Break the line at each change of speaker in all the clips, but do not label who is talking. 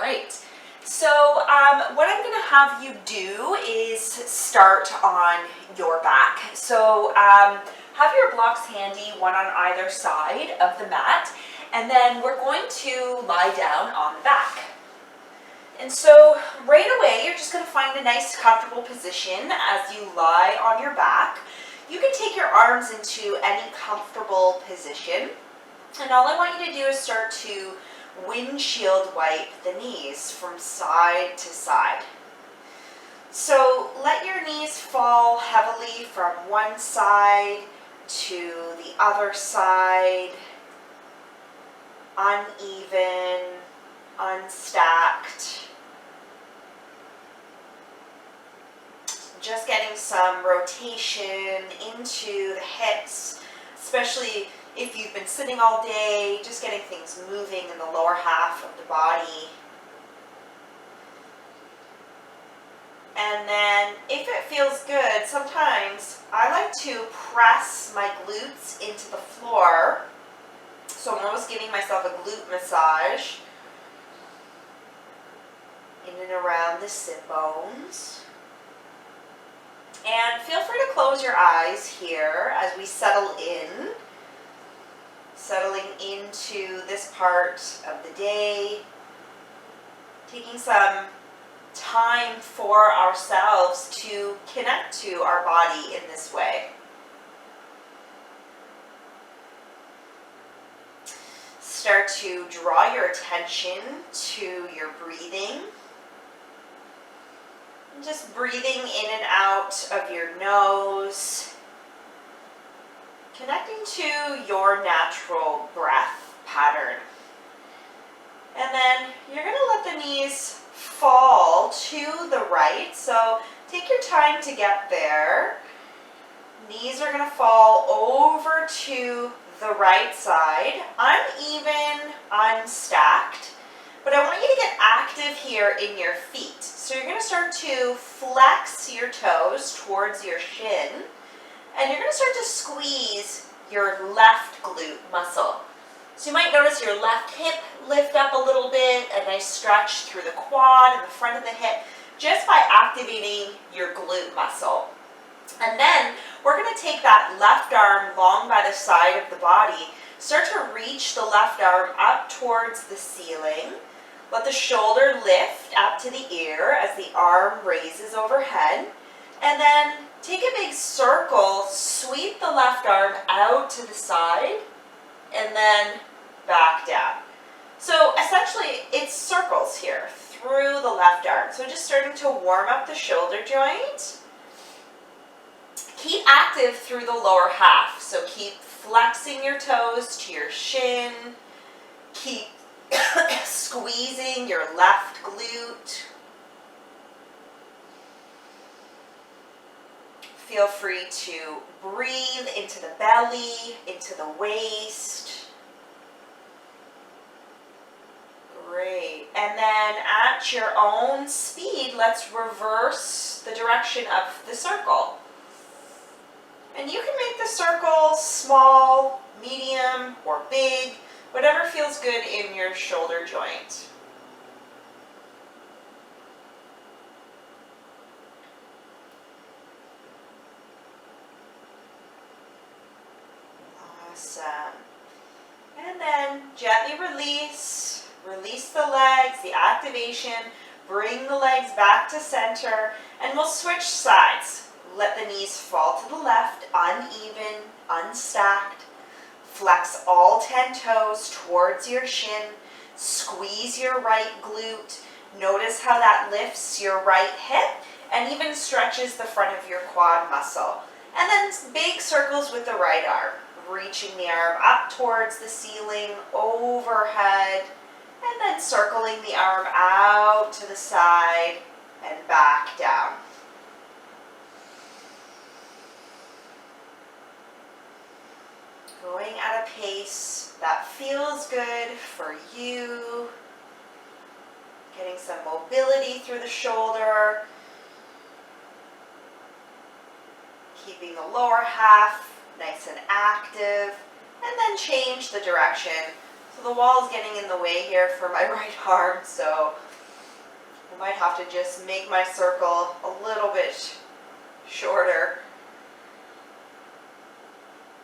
right. So what I'm going to have you do is start on your back. So have your blocks handy, one on either side of the mat, and then we're going to lie down on the back. And so right away, you're just going to find a nice comfortable position as you lie on your back. You can take your arms into any comfortable position. And all I want you to do is start to windshield wipe the knees from side to side. So let your knees fall heavily from one side to the other side, uneven, unstacked. Just getting some rotation into the hips, especially if you've been sitting all day, just getting things moving in the lower half of the body. And then if it feels good, sometimes I like to press my glutes into the floor. So I'm almost giving myself a glute massage in and around the sit bones. And feel free to close your eyes here as we settle in. Settling into this part of the day. Taking some time for ourselves to connect to our body in this way. Start to draw your attention to your breathing. Just breathing in and out of your nose. Connecting to your natural breath pattern. And then you're going to let the knees fall to the right. So take your time to get there. Knees are going to fall over to the right side, uneven, unstacked. But I want you to get active here in your feet. So you're going to start to flex your toes towards your shin. And you're going to start to squeeze your left glute muscle. So you might notice your left hip lift up a little bit, a nice stretch through the quad and the front of the hip, just by activating your glute muscle. And then we're going to take that left arm long by the side of the body, start to reach the left arm up towards the ceiling. Let the shoulder lift up to the ear as the arm raises overhead. And then take a big circle, sweep the left arm out to the side, and then back down. So essentially, it's circles here through the left arm. So just starting to warm up the shoulder joint. Keep active through the lower half. So keep flexing your toes to your shin. Keep squeezing your left glute. Feel free to breathe into the belly, into the waist. Great. And then at your own speed, let's reverse the direction of the circle. And you can make the circle small, medium, or big, whatever feels good in your shoulder joint. Awesome. And then gently release the legs, the activation, bring the legs back to center, and we'll switch sides. Let the knees fall to the left, uneven, unstacked. Flex all 10 toes towards your shin. Squeeze your right glute. Notice how that lifts your right hip and even stretches the front of your quad muscle. And then big circles with the right arm. Reaching the arm up towards the ceiling, overhead, and then circling the arm out to the side and back down. Going at a pace that feels good for you. Getting some mobility through the shoulder. Keeping the lower half nice and active, and then change the direction. So the wall is getting in the way here for my right arm, so I might have to just make my circle a little bit shorter.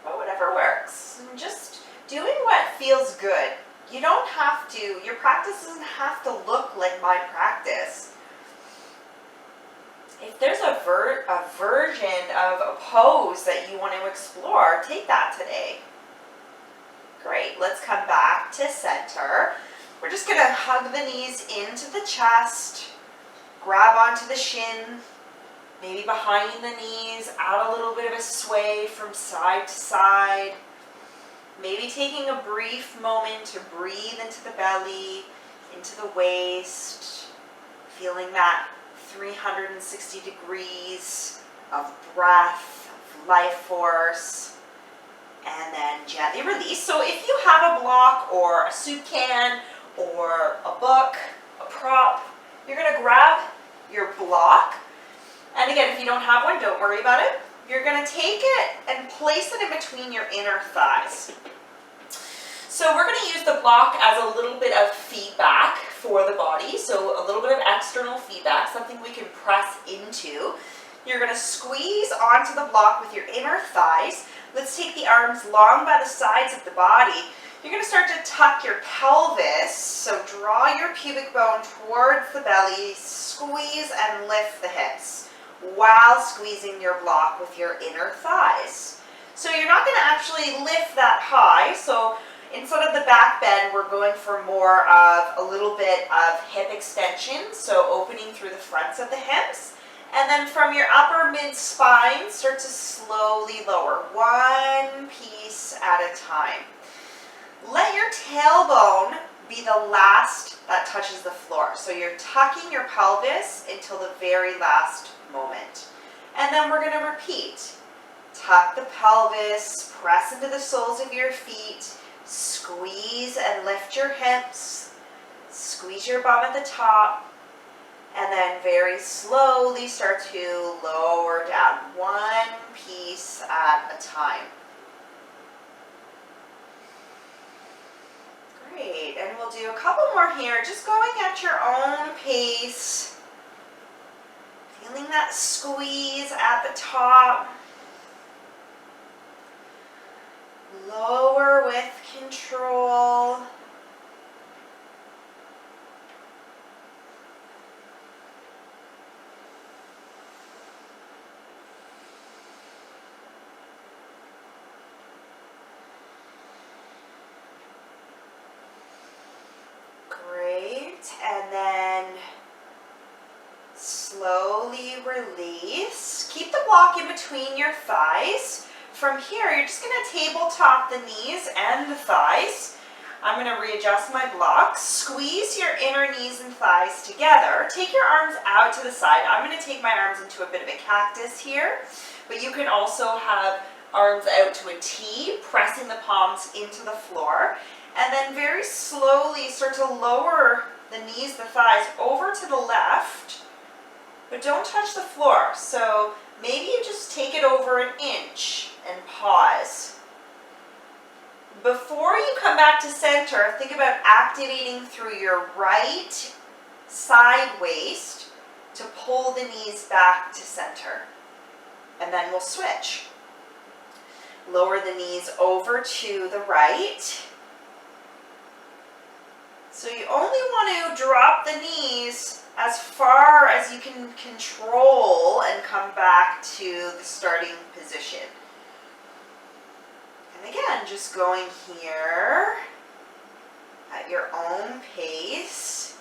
But whatever works. And just doing what feels good. You don't have to, your practice doesn't have to look like my practice. If there's a version of a pose that you want to explore, take that today. Great, let's come back to center. We're just going to hug the knees into the chest, grab onto the shin, maybe behind the knees, add a little bit of a sway from side to side. Maybe taking a brief moment to breathe into the belly, into the waist, feeling that 360 degrees of breath, of life force, and then gently release. So if you have a block or a soup can or a book, a prop, you're going to grab your block. And again, if you don't have one, don't worry about it. You're going to take it and place it in between your inner thighs. So we're going to use the block as a little bit of feedback for the body. So a little bit of external feedback, something we can press into. You're going to squeeze onto the block with your inner thighs. Let's take the arms long by the sides of the body. You're going to start to tuck your pelvis. So draw your pubic bone towards the belly, squeeze and lift the hips while squeezing your block with your inner thighs. So you're not going to actually lift that high. So instead of the back bend, we're going for more of a little bit of hip extension. So opening through the fronts of the hips. And then from your upper mid-spine, start to slowly lower, one piece at a time. Let your tailbone be the last that touches the floor. So you're tucking your pelvis until the very last moment. And then we're going to repeat. Tuck the pelvis, press into the soles of your feet, squeeze and lift your hips, squeeze your bum at the top, and then very slowly start to lower down, one piece at a time. Great, and we'll do a couple more here, just going at your own pace. Feeling that squeeze at the top. Lower with control. Great, and then slowly release. Keep the block in between your thighs. From here, you're just going to tabletop the knees and the thighs. I'm going to readjust my block. Squeeze your inner knees and thighs together. Take your arms out to the side. I'm going to take my arms into a bit of a cactus here, but you can also have arms out to a T, pressing the palms into the floor. And then very slowly start to lower the knees, the thighs over to the left, but don't touch the floor. So maybe you just take it over an inch and pause. Before you come back to center, think about activating through your right side waist to pull the knees back to center. And then we'll switch. Lower the knees over to the right. So you only want to drop the knees as far as you can control and come back to the starting position. And again, just going here at your own pace,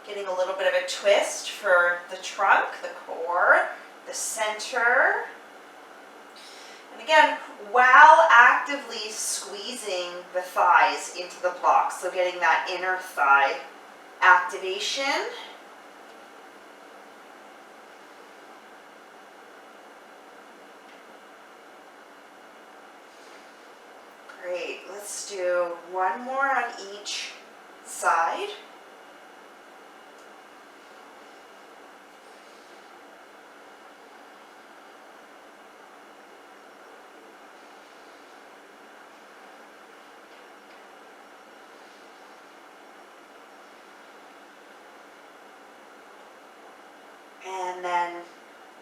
getting a little bit of a twist for the trunk, the core, the center. And again, while actively squeezing the thighs into the block, so getting that inner thigh activation. Great, let's do one more on each side. then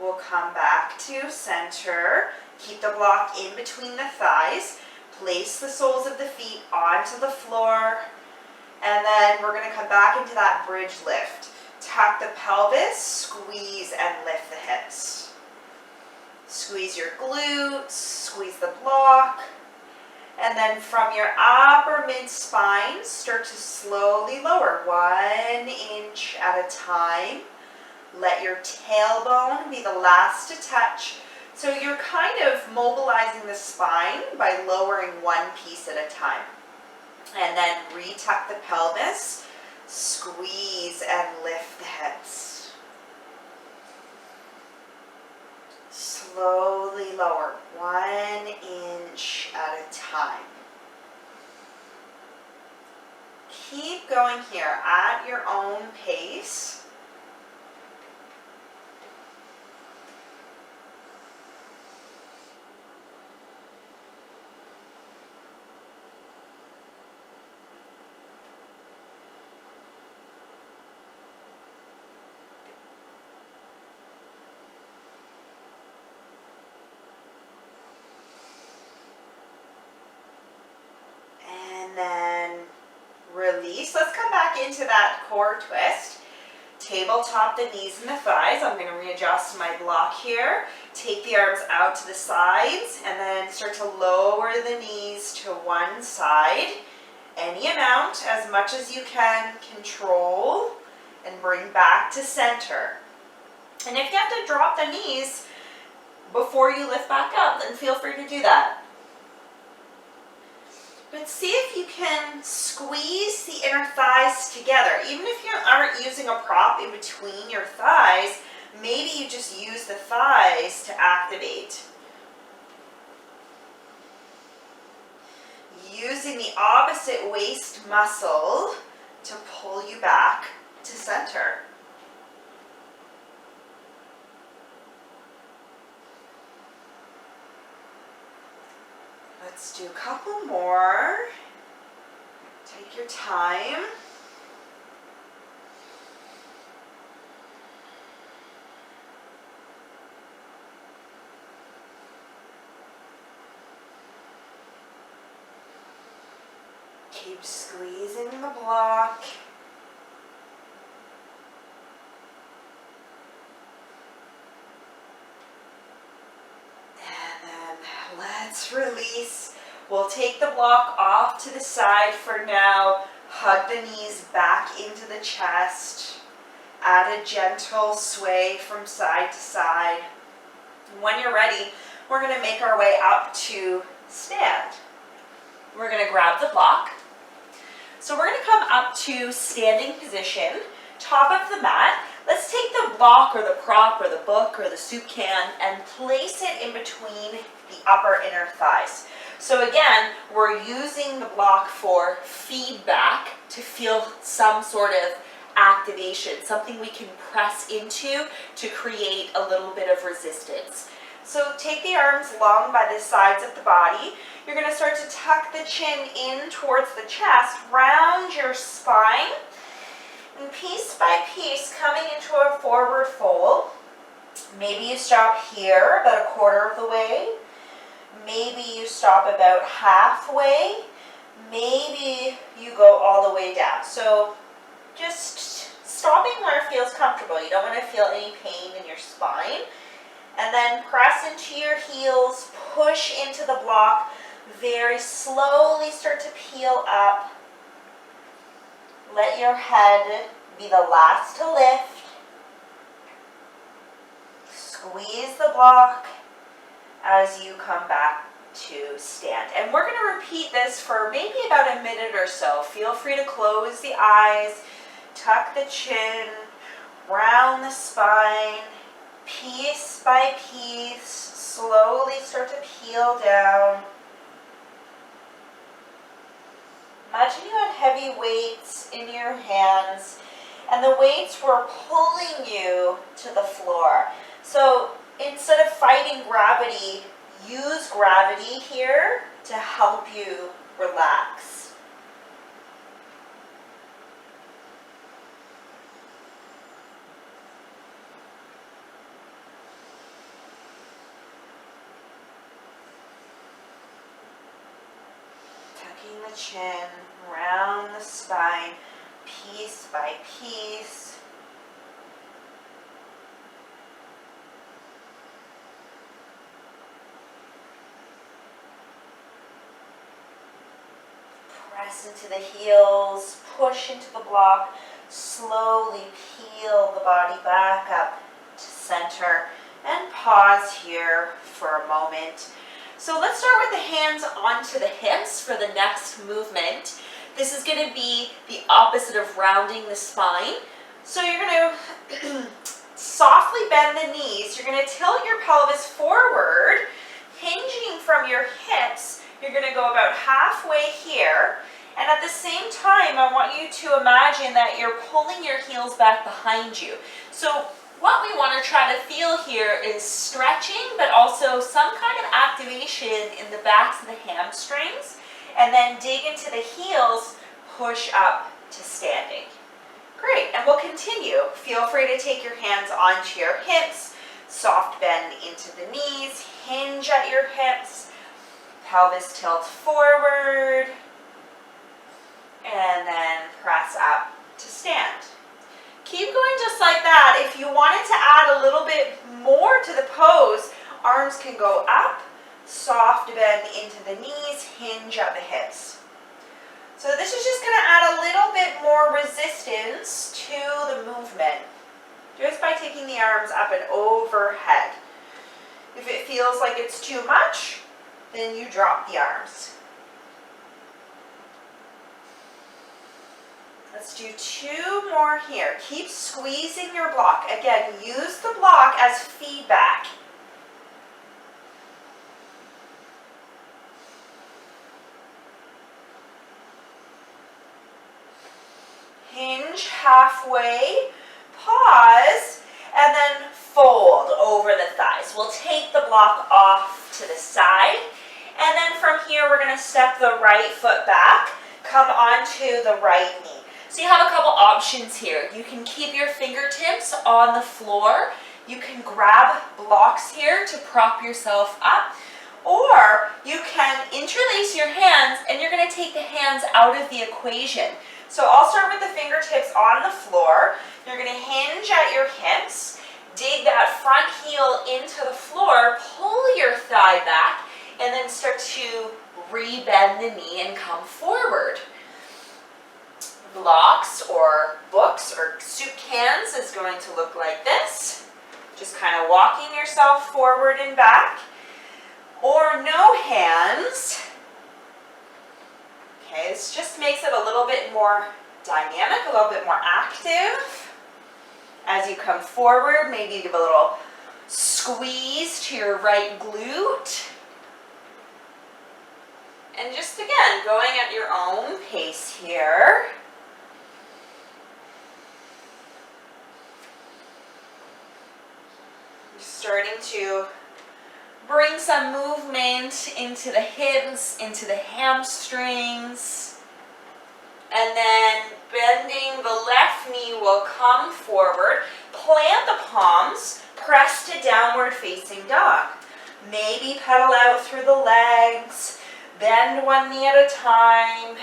we'll come back to center. Keep the block in between the thighs. Place the soles of the feet onto the floor. And then we're going to come back into that bridge lift. Tuck the pelvis, squeeze and lift the hips. Squeeze your glutes, squeeze the block. And then from your upper mid-spine, start to slowly lower 1 inch at a time. Let your tailbone be the last to touch. So you're kind of mobilizing the spine by lowering one piece at a time. And then retuck the pelvis, squeeze and lift the hips. Slowly lower 1 inch at a time. Keep going here at your own pace. And then release. Let's come back into that core twist. Tabletop the knees and the thighs. I'm going to readjust my block here. Take the arms out to the sides and then start to lower the knees to one side. Any amount, as much as you can control, and bring back to center. And if you have to drop the knees before you lift back up, then feel free to do that. But see if you can squeeze the inner thighs together. Even if you aren't using a prop in between your thighs, maybe you just use the thighs to activate. Using the opposite waist muscle to pull you back to center. Let's do a couple more. Take your time. Keep squeezing the block. And then let's release. We'll take the block off to the side for now. Hug the knees back into the chest. Add a gentle sway from side to side. When you're ready, we're going to make our way up to stand. We're going to grab the block. So we're going to come up to standing position, top of the mat. Let's take the block or the prop or the book or the soup can and place it in between the upper inner thighs. So again, we're using the block for feedback to feel some sort of activation, something we can press into to create a little bit of resistance. So take the arms long by the sides of the body. You're going to start to tuck the chin in towards the chest, round your spine, and piece by piece coming into a forward fold. Maybe you stop here about a quarter of the way. Maybe you stop about halfway. Maybe you go all the way down. So just stopping where it feels comfortable. You don't want to feel any pain in your spine. And then press into your heels, push into the block, very slowly start to peel up. Let your head be the last to lift. Squeeze the block as you come back to stand. And we're going to repeat this for maybe about a minute or so. Feel free to close the eyes, tuck the chin, round the spine. Piece by piece, slowly start to peel down. Imagine you had heavy weights in your hands and the weights were pulling you to the floor. So instead of fighting gravity, use gravity here to help you relax. the chin, round the spine, piece by piece. Press into the heels, push into the block, slowly peel the body back up to center, and pause here for a moment. So let's start with the hands onto the hips for the next movement. This is going to be the opposite of rounding the spine. So you're going to softly bend the knees. You're going to tilt your pelvis forward, hinging from your hips. You're going to go about halfway here. And at the same time, I want you to imagine that you're pulling your heels back behind you. So what we want to try to feel here is stretching, but also some kind of activation in the backs of the hamstrings. And then dig into the heels, push up to standing. Great, and we'll continue. Feel free to take your hands onto your hips, soft bend into the knees, hinge at your hips, pelvis tilt forward, and then press up to stand. Keep going just like that. If you wanted to add a little bit more to the pose, arms can go up, soft bend into the knees, hinge at the hips. So this is just going to add a little bit more resistance to the movement, just by taking the arms up and overhead. If it feels like it's too much, then you drop the arms. Let's do 2 more here. Keep squeezing your block. Again, use the block as feedback. Hinge halfway, pause, and then fold over the thighs. We'll take the block off to the side, and then from here we're going to step the right foot back, come onto the right knee. So you have a couple options here. You can keep your fingertips on the floor. You can grab blocks here to prop yourself up, or you can interlace your hands and you're going to take the hands out of the equation. So I'll start with the fingertips on the floor. You're going to hinge at your hips, dig that front heel into the floor, pull your thigh back, and then start to re-bend the knee and come forward. Blocks or books or soup cans is going to look like this. Just kind of walking yourself forward and back. Or no hands. Okay, this just makes it a little bit more dynamic, a little bit more active. As you come forward, maybe give a little squeeze to your right glute. And just again, going at your own pace here. Starting to bring some movement into the hips, into the hamstrings. And then bending the left knee will come forward. Plant the palms, press to downward facing dog. Maybe pedal out through the legs. Bend one knee at a time.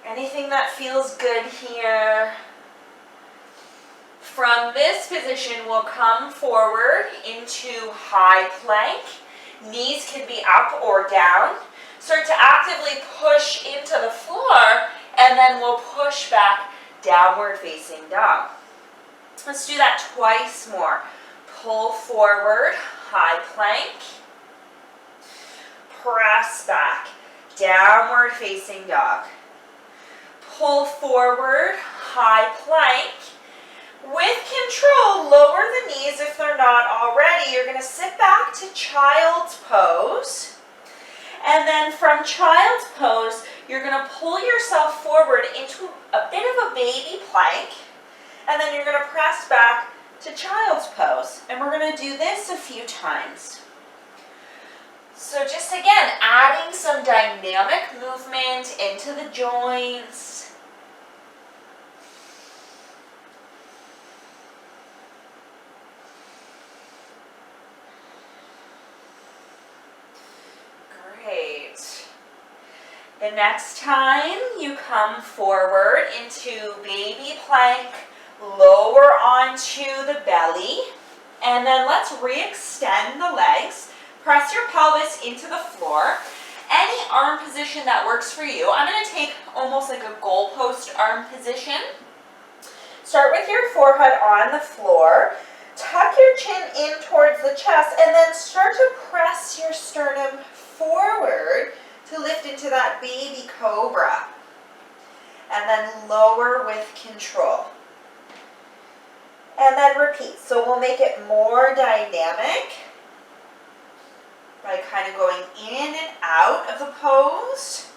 Anything that feels good here. From this position, we'll come forward into high plank. Knees can be up or down. Start to actively push into the floor, and then we'll push back, downward facing dog. Let's do that twice more. Pull forward, high plank. Press back, downward facing dog. Pull forward, high plank. With control, lower the knees if they're not already. You're going to sit back to child's pose. And then from child's pose, you're going to pull yourself forward into a bit of a baby plank. And then you're going to press back to child's pose. And we're going to do this a few times. So just again, adding some dynamic movement into the joints. Great. The next time you come forward into baby plank, lower onto the belly, and then let's re-extend the legs. Press your pelvis into the floor. Any arm position that works for you. I'm going to take almost like a goalpost arm position. Start with your forehead on the floor. Tuck your chin in towards the chest, and then start to press your sternum forward to lift into that baby cobra. And then lower with control. And then repeat. So we'll make it more dynamic by kind of going in and out of the pose.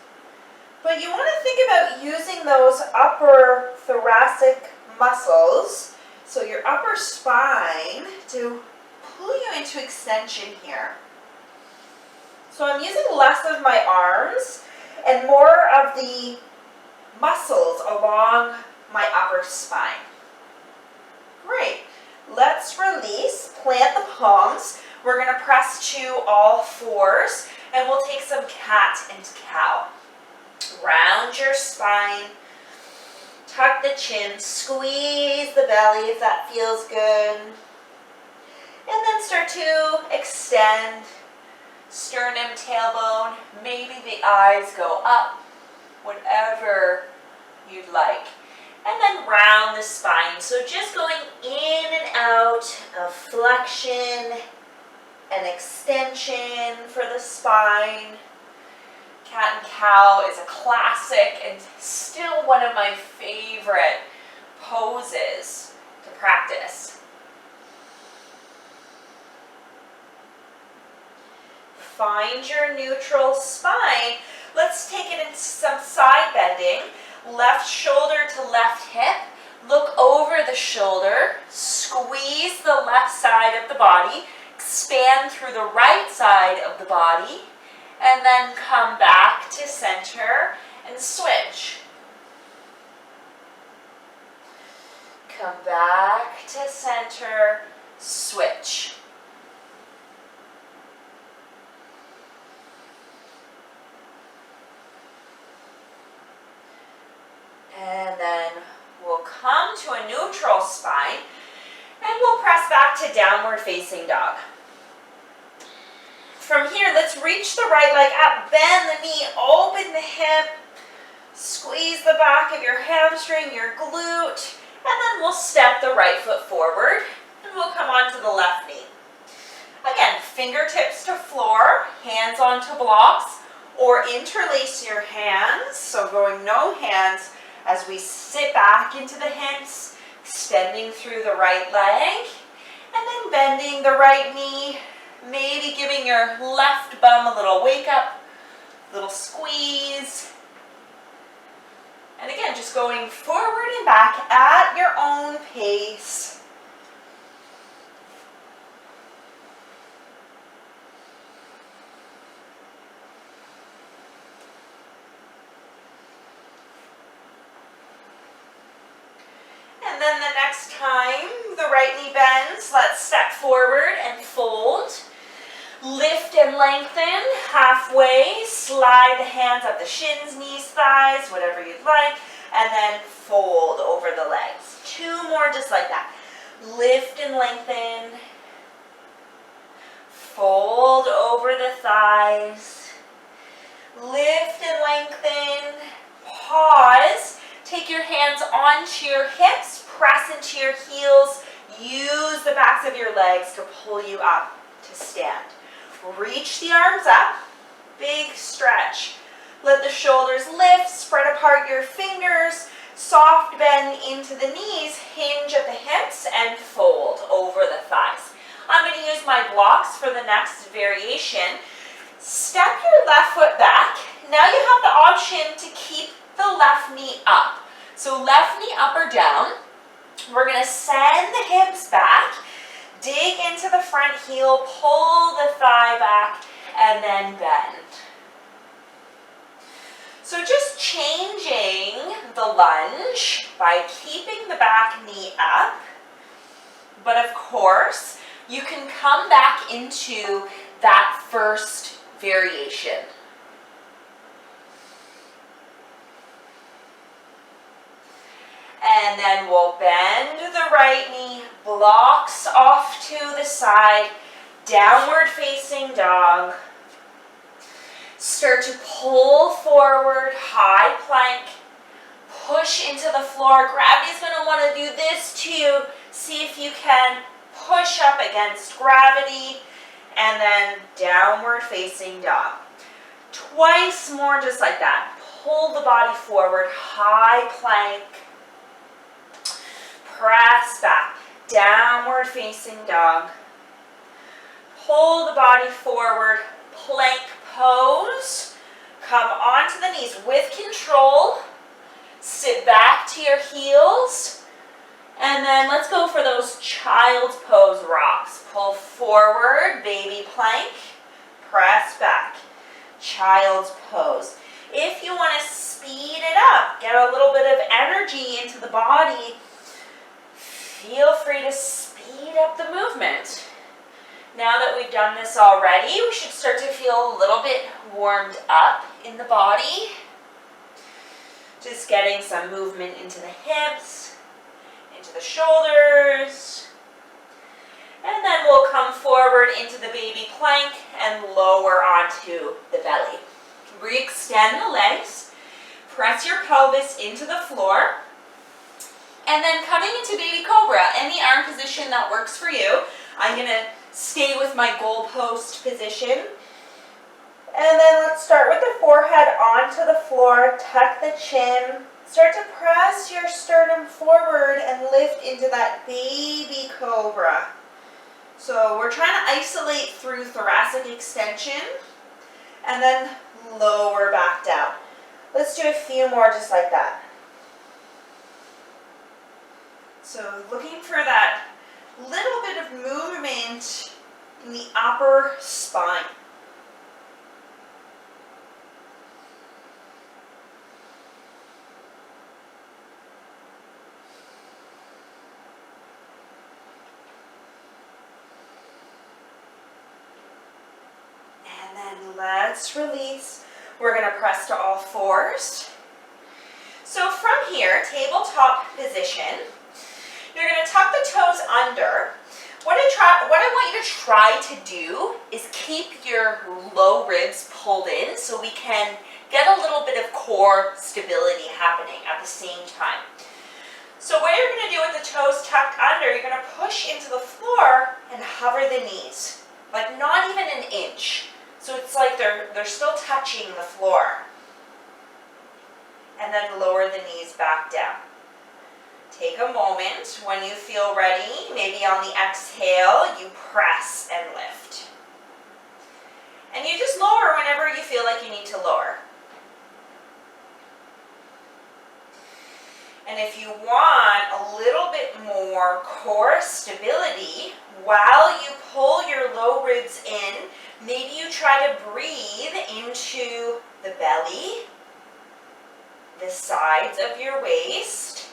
But you want to think about using those upper thoracic muscles, so your upper spine, to pull you into extension here. So I'm using less of my arms and more of the muscles along my upper spine. Great. Let's release, plant the palms. We're going to press to all fours, and we'll take some cat and cow. Round your spine, tuck the chin, squeeze the belly if that feels good, and then start to extend sternum, tailbone. Maybe the eyes go up, whatever you'd like. And then round the spine. So just going in and out of flexion and extension for the spine. Cat and cow is a classic and still one of my favorite poses to practice. Find your neutral spine. Let's take it into some side bending. Left shoulder to left hip. Look over the shoulder. Squeeze the left side of the body. Expand through the right side of the body. And then come back to center and switch. Come back to center, switch. And then we'll come to a neutral spine and we'll press back to downward facing dog. From here, let's reach the right leg up, bend the knee, open the hip, squeeze the back of your hamstring, your glute, and then we'll step the right foot forward and we'll come onto the left knee. Again, fingertips to floor, hands onto blocks, or interlace your hands, so going no hands, as we sit back into the hips, extending through the right leg, and then bending the right knee, maybe giving your left bum a little wake up, little squeeze. And again, just going forward and back at your own pace. And then the next time the right knee bends, let's step forward and fold. Lift and lengthen halfway, slide the hands up the shins, knees, thighs, whatever you'd like, and then fold over the legs. Two more just like that. Lift and lengthen, fold over the thighs, lift and lengthen, pause, take your hands onto your hips, press into your heels, use the backs of your legs to pull you up to stand. Reach the arms up, big stretch. Let the shoulders lift, spread apart your fingers, soft bend into the knees, hinge at the hips, and fold over the thighs. I'm going to use my blocks for the next variation. Step your left foot back. Now you have the option to keep the left knee up. So left knee up or down. We're going to send the hips back. Dig into the front heel, pull the thigh back, and then bend. So just changing the lunge by keeping the back knee up. But of course, you can come back into that first variation. And then we'll bend the right knee, blocks off to the side, downward facing dog. Start to pull forward, high plank, push into the floor. Gravity's going to want to do this too. See if you can push up against gravity, and then downward facing dog. Twice more just like that. Pull the body forward, high plank. Press back, downward facing dog. Pull the body forward, plank pose. Come onto the knees with control. Sit back to your heels. And then let's go for those child's pose rocks. Pull forward, baby plank. Press back, child's pose. If you want to speed it up, get a little bit of energy into the body, feel free to speed up the movement. Now that we've done this already, we should start to feel a little bit warmed up in the body. Just getting some movement into the hips, into the shoulders. And then we'll come forward into the baby plank and lower onto the belly. Re-extend the legs. Press your pelvis into the floor. And then coming into baby cobra, any arm position that works for you. I'm going to stay with my goalpost position. And then let's start with the forehead onto the floor, tuck the chin. Start to press your sternum forward and lift into that baby cobra. So we're trying to isolate through thoracic extension and then lower back down. Let's do a few more just like that. So looking for that little bit of movement in the upper spine. And then let's release. We're going to press to all fours. So from here, tabletop position, you're going to tuck the toes under. What I want you to try to do is keep your low ribs pulled in so we can get a little bit of core stability happening at the same time. So what you're going to do with the toes tucked under, you're going to push into the floor and hover the knees, like not even an inch. So it's like they're still touching the floor. And then lower the knees back down. Take a moment. When you feel ready, maybe on the exhale, you press and lift. And you just lower whenever you feel like you need to lower. And if you want a little bit more core stability, while you pull your low ribs in, maybe you try to breathe into the belly, the sides of your waist,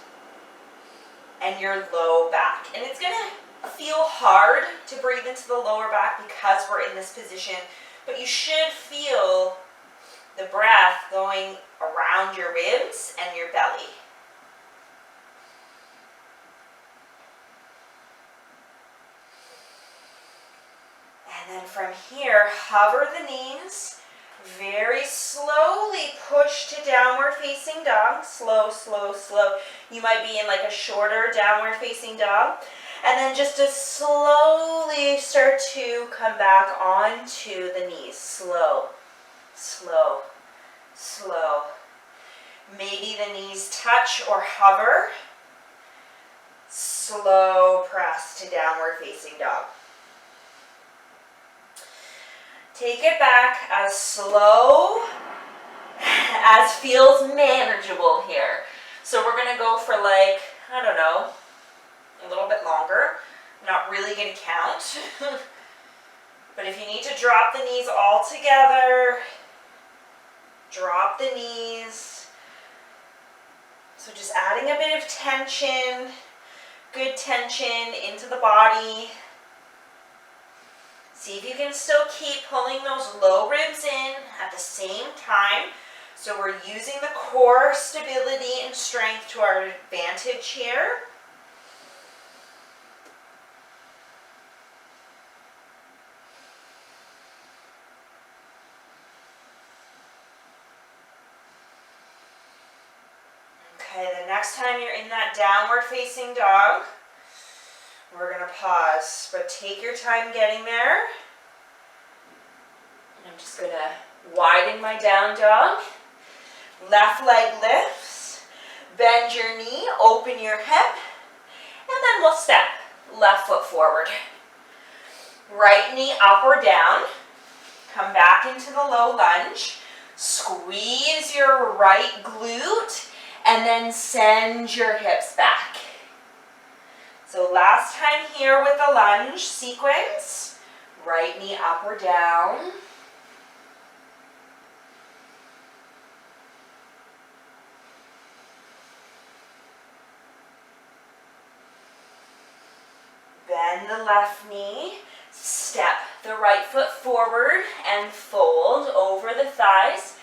and your low back. And it's going to feel hard to breathe into the lower back because we're in this position, but you should feel the breath going around your ribs and your belly. And then from here, hover the knees. Very slowly push to downward facing dog. Slow, slow, slow. You might be in like a shorter downward facing dog. And then just to slowly start to come back onto the knees. Slow, slow, slow. Maybe the knees touch or hover. Slow press to downward facing dog. Take it back as slow as feels manageable here. So we're going to go for like, I don't know, a little bit longer. I'm not really going to count. But if you need to drop the knees all together, drop the knees. So just adding a bit of tension, good tension into the body. See if you can still keep pulling those low ribs in at the same time. So we're using the core stability and strength to our advantage here. Okay, the next time you're in that downward facing dog, we're going to pause, but take your time getting there. I'm just going to widen my down dog. Left leg lifts, bend your knee, open your hip, and then we'll step left foot forward. Right knee up or down, come back into the low lunge, squeeze your right glute, and then send your hips back. So last time here with the lunge sequence, right knee up or down. Bend the left knee, step the right foot forward and fold over the thighs.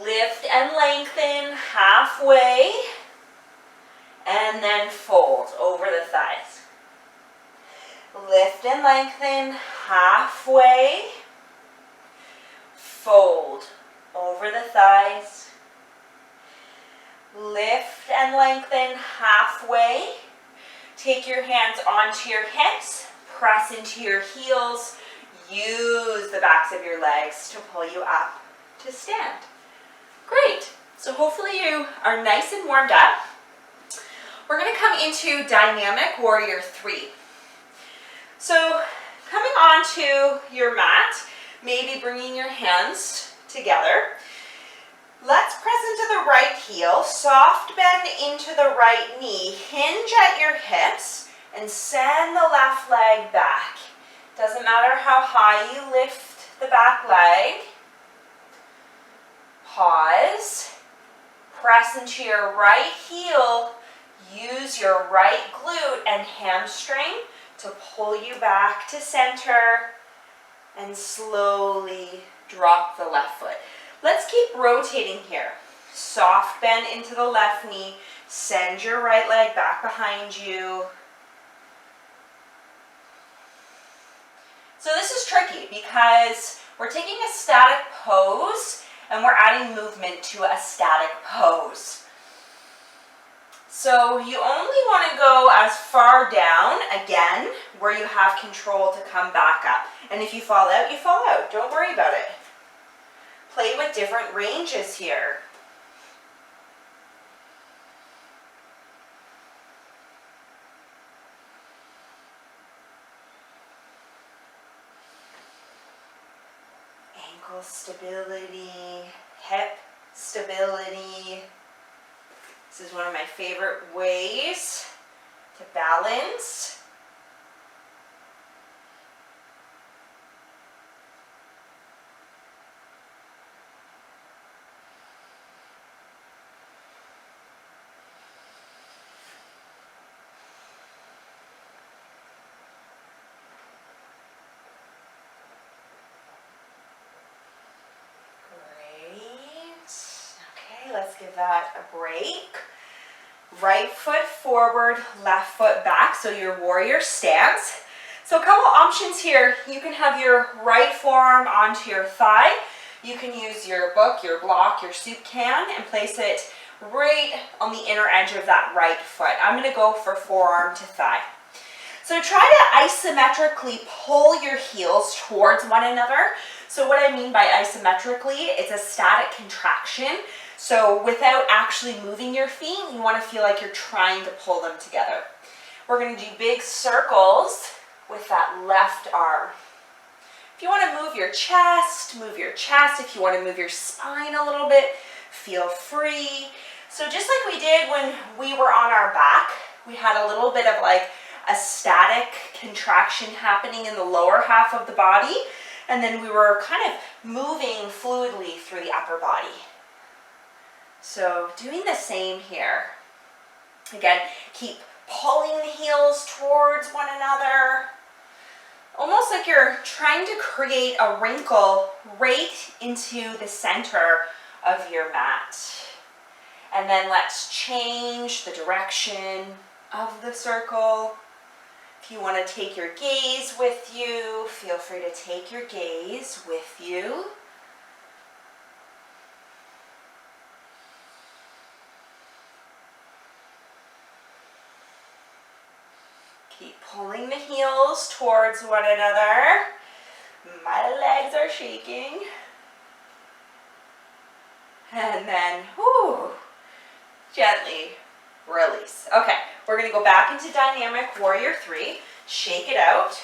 Lift and lengthen halfway and then fold over the thighs. Lift and lengthen halfway, fold over the thighs. Lift and lengthen halfway. Take your hands onto your hips, press into your heels, use the backs of your legs to pull you up to stand. Great, so hopefully you are nice and warmed up. We're going to come into dynamic warrior 3. So coming onto your mat, maybe bringing your hands together. Let's press into the right heel, soft bend into the right knee, hinge at your hips, and send the left leg back. Doesn't matter how high you lift the back leg. Pause, press into your right heel, use your right glute and hamstring to pull you back to center, and slowly drop the left foot. Let's keep rotating here. Soft bend into the left knee. Send your right leg back behind you. So this is tricky because we're taking a static pose and we're adding movement to a static pose. So you only want to go as far down, again, where you have control to come back up. And if you fall out, you fall out. Don't worry about it. Play with different ranges here. Ankle stability, hip stability. This is one of my favorite ways to balance. Let's give that a break. Right foot forward, left foot back, so your warrior stance. So a couple options here. You can have your right forearm onto your thigh. You can use your book, your block, your soup can, and place it right on the inner edge of that right foot. I'm going to go for forearm to thigh. So try to isometrically pull your heels towards one another. So what I mean by isometrically, it's a static contraction. So without actually moving your feet, you want to feel like you're trying to pull them together. We're going to do big circles with that left arm. If you want to move your chest, move your chest. If you want to move your spine a little bit, feel free. So just like we did when we were on our back, we had a little bit of like a static contraction happening in the lower half of the body, and then we were kind of moving fluidly through the upper body. So doing the same here. Again, keep pulling the heels towards one another. Almost like you're trying to create a wrinkle right into the center of your mat. And then let's change the direction of the circle. If you want to take your gaze with you, feel free to take your gaze with you. Keep pulling the heels towards one another. My legs are shaking. And then, gently release. Okay, we're going to go back into dynamic warrior 3. Shake it out.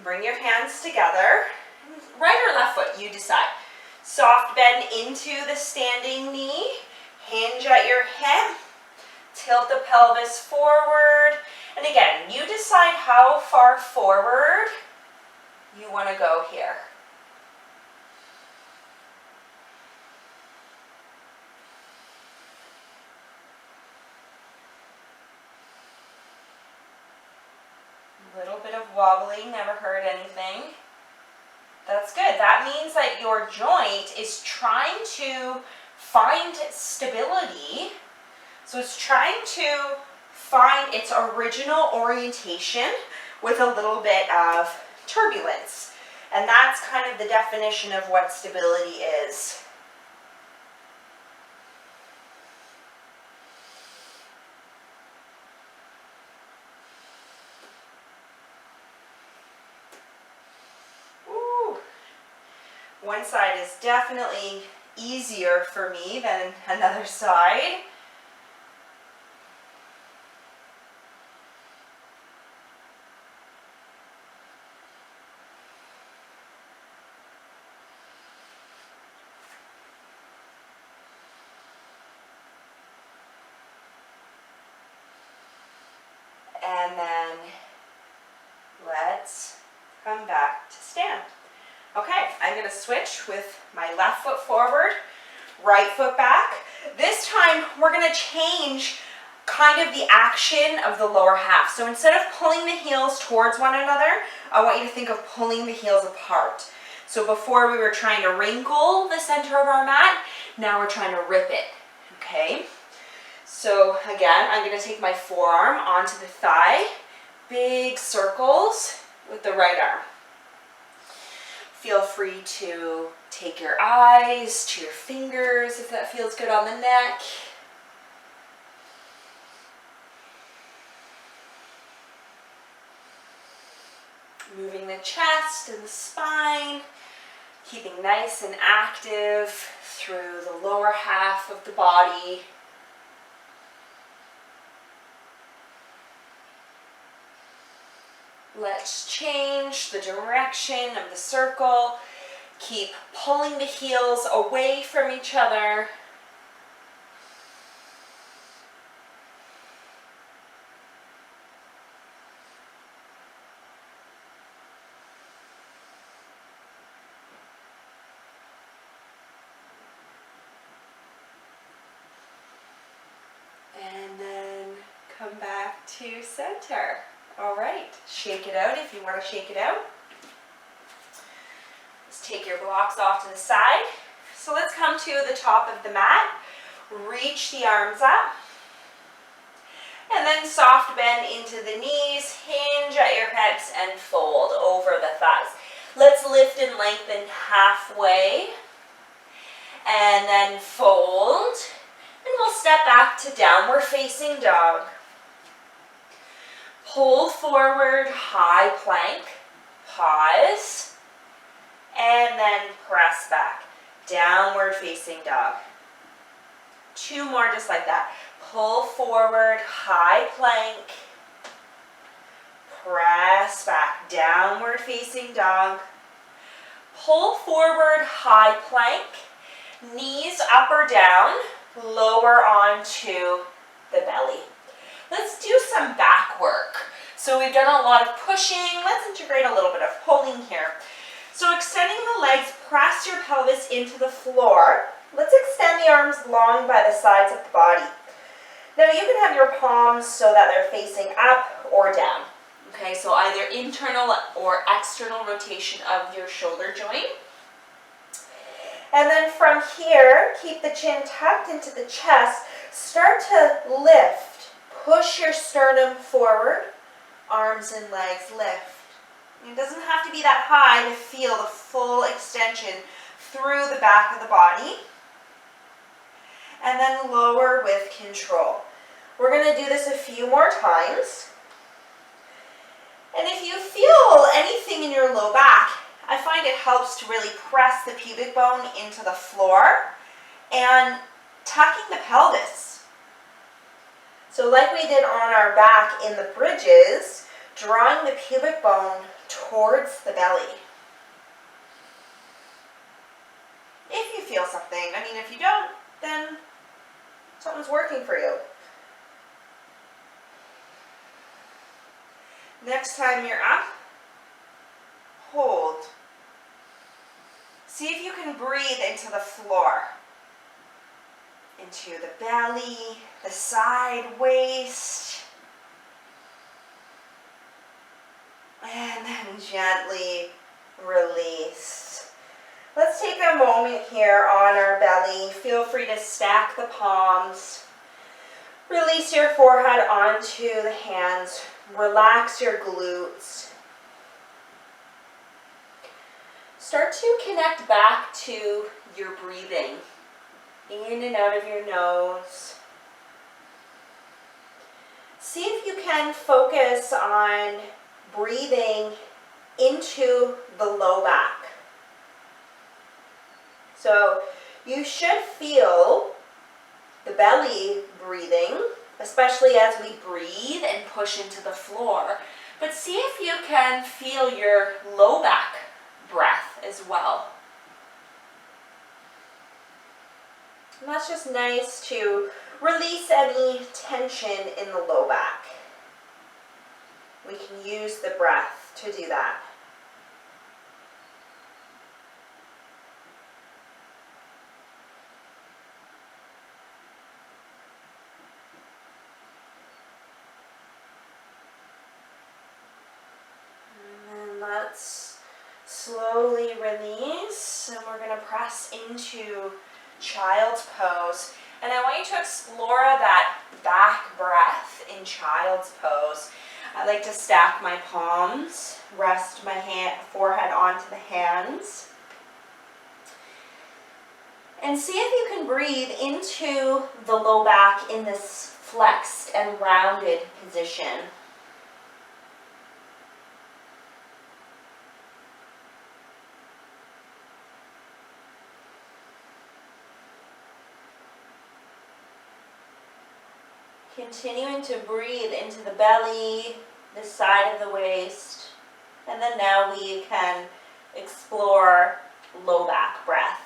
Bring your hands together. Right or left foot, you decide. Soft bend into the standing knee. Hinge at your hip. Tilt the pelvis forward. And again, you decide how far forward you want to go here. A little bit of wobbling, never hurt anything. That's good. That means that your joint is trying to find stability. So it's trying to find its original orientation with a little bit of turbulence. And that's kind of the definition of what stability is. Ooh. One side is definitely easier for me than another side. And then let's come back to stand. Okay, I'm going to switch with my left foot forward, right foot back. This time we're going to change kind of the action of the lower half. So instead of pulling the heels towards one another, I want you to think of pulling the heels apart. So before we were trying to wrinkle the center of our mat, now we're trying to rip it, okay? So again, I'm going to take my forearm onto the thigh, big circles with the right arm. Feel free to take your eyes to your fingers if that feels good on the neck. Moving the chest and the spine, keeping nice and active through the lower half of the body. Let's change the direction of the circle. Keep pulling the heels away from each other. And then come back to center. All right, shake it out if you want to shake it out. Let's take your blocks off to the side. So let's come to the top of the mat. Reach the arms up. And then soft bend into the knees, hinge at your hips, and fold over the thighs. Let's lift and lengthen halfway. And then fold. And we'll step back to downward facing dog. Pull forward, high plank, pause, and then press back, downward facing dog. 2 more just like that. Pull forward, high plank, press back, downward facing dog. Pull forward, high plank, knees up or down, lower onto the belly. Let's do some back work. So we've done a lot of pushing. Let's integrate a little bit of pulling here. So extending the legs, press your pelvis into the floor. Let's extend the arms long by the sides of the body. Now you can have your palms so that they're facing up or down. Okay, so either internal or external rotation of your shoulder joint. And then from here, keep the chin tucked into the chest. Start to lift. Push your sternum forward. Arms and legs lift. It doesn't have to be that high to feel the full extension through the back of the body. And then lower with control. We're going to do this a few more times. And if you feel anything in your low back, I find it helps to really press the pubic bone into the floor and tucking the pelvis. So like we did on our back in the bridges, drawing the pubic bone towards the belly. If you feel something, I mean, if you don't, then something's working for you. Next time you're up, hold. See if you can breathe into the floor, into the belly, the side, waist. And then gently release. Let's take a moment here on our belly. Feel free to stack the palms. Release your forehead onto the hands. Relax your glutes. Start to connect back to your breathing. In and out of your nose. See if you can focus on breathing into the low back. So you should feel the belly breathing, especially as we breathe and push into the floor. But see if you can feel your low back breath as well. And that's just nice to release any tension in the low back. We can use the breath to do that. And then let's slowly release, and we're going to press into child's pose. And I want you to explore that back breath in child's pose. I like to stack my palms, rest my forehead onto the hands. And see if you can breathe into the low back in this flexed and rounded position. Continuing to breathe into the belly, the side of the waist, and then now we can explore low back breath.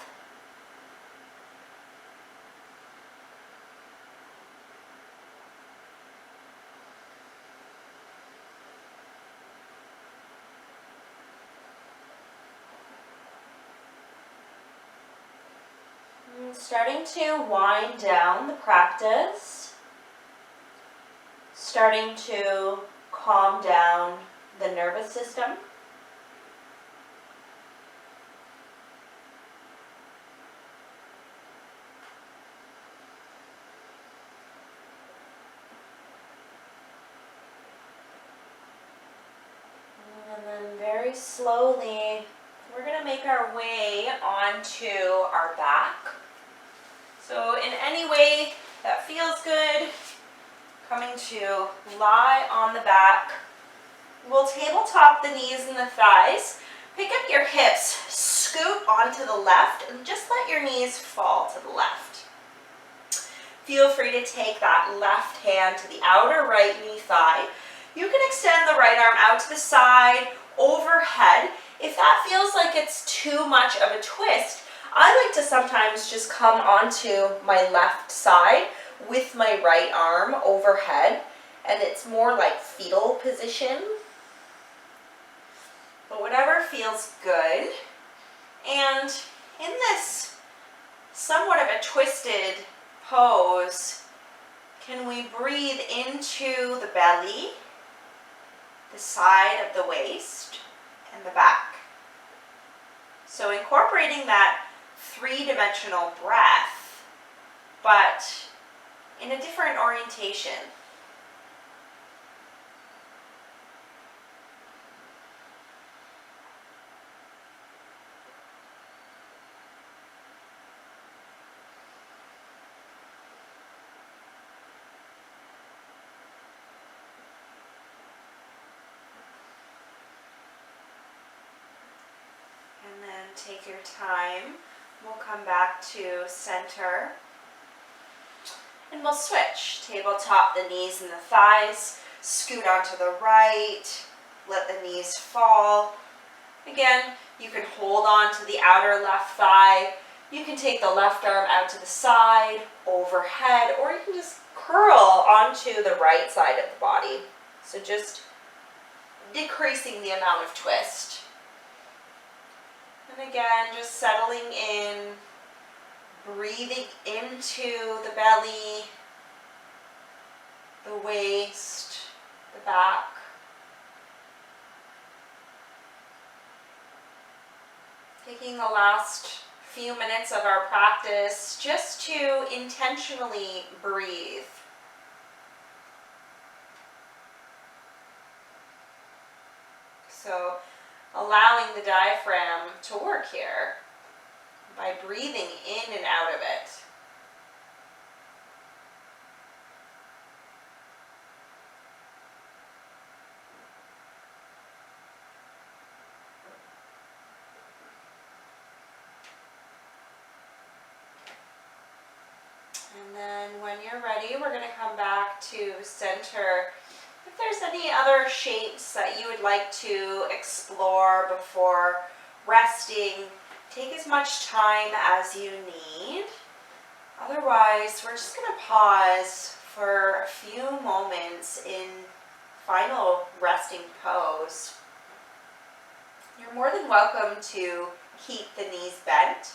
And starting to wind down the practice. Starting to calm down the nervous system. And then very slowly, we're going to make our way onto our back. So in any way that feels good, coming to lie on the back. We'll tabletop the knees and the thighs. Pick up your hips, scoot onto the left, and just let your knees fall to the left. Feel free to take that left hand to the outer right knee thigh. You can extend the right arm out to the side, overhead. If that feels like it's too much of a twist, I like to sometimes just come onto my left side with my right arm overhead, and it's more like fetal position. But whatever feels good. And in this somewhat of a twisted pose, can we breathe into the belly, the side of the waist, and the back? So incorporating that three-dimensional breath, but in a different orientation. And then take your time. We'll come back to center. And we'll switch. Tabletop the knees and the thighs. Scoot onto the right. Let the knees fall. Again, you can hold on to the outer left thigh. You can take the left arm out to the side, overhead, or you can just curl onto the right side of the body. So just decreasing the amount of twist. And again, just settling in, breathing into the belly, the waist, the back. Taking the last few minutes of our practice just to intentionally breathe. So allowing the diaphragm to work here by breathing in and out of it. And then when you're ready, we're going to come back to center. If there's any other shapes that you would like to explore before resting, take as much time as you need. Otherwise, we're just going to pause for a few moments in final resting pose. You're more than welcome to keep the knees bent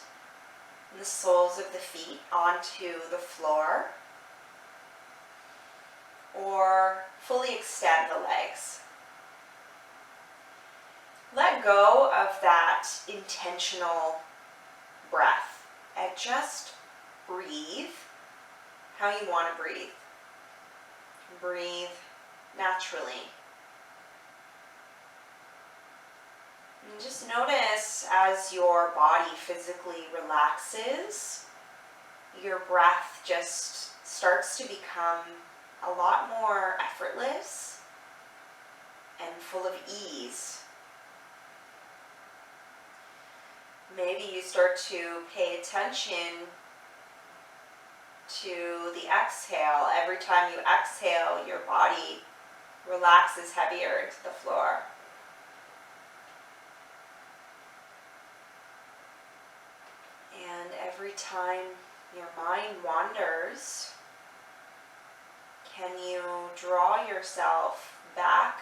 and the soles of the feet onto the floor, or fully extend the legs. Let go of that intentional breath and just breathe how you want to breathe. Breathe naturally. And just notice as your body physically relaxes, your breath just starts to become a lot more effortless and full of ease. Maybe you start to pay attention to the exhale. Every time you exhale, your body relaxes heavier into the floor. And every time your mind wanders, can you draw yourself back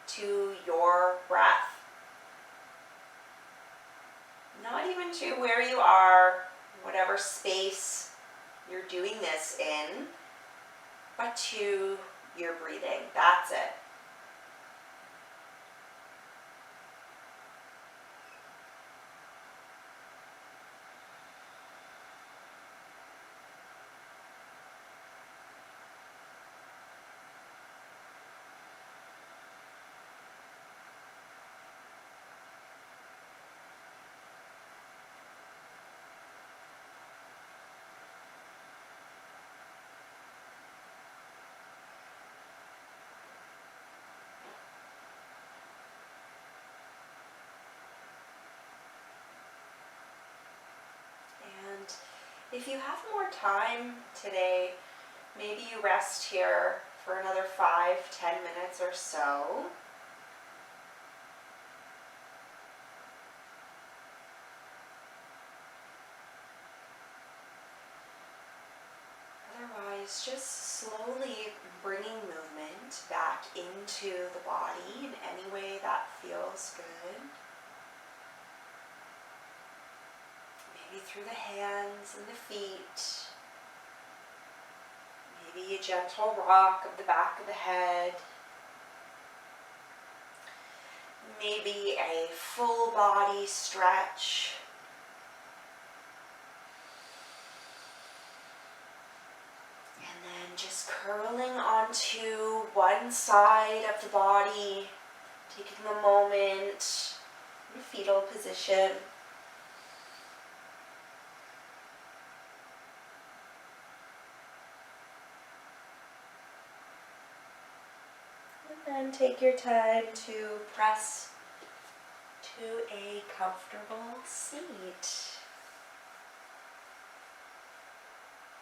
to your breath? Not even to where you are, whatever space you're doing this in, but to your breathing. That's it. If you have more time today, maybe you rest here for another 5-10 minutes or so. Otherwise, just slowly bringing movement back into the body in any way that feels good. Maybe through the hands and the feet. Maybe a gentle rock of the back of the head. Maybe a full body stretch. And then just curling onto one side of the body, taking a moment in fetal position. And then take your time to press to a comfortable seat.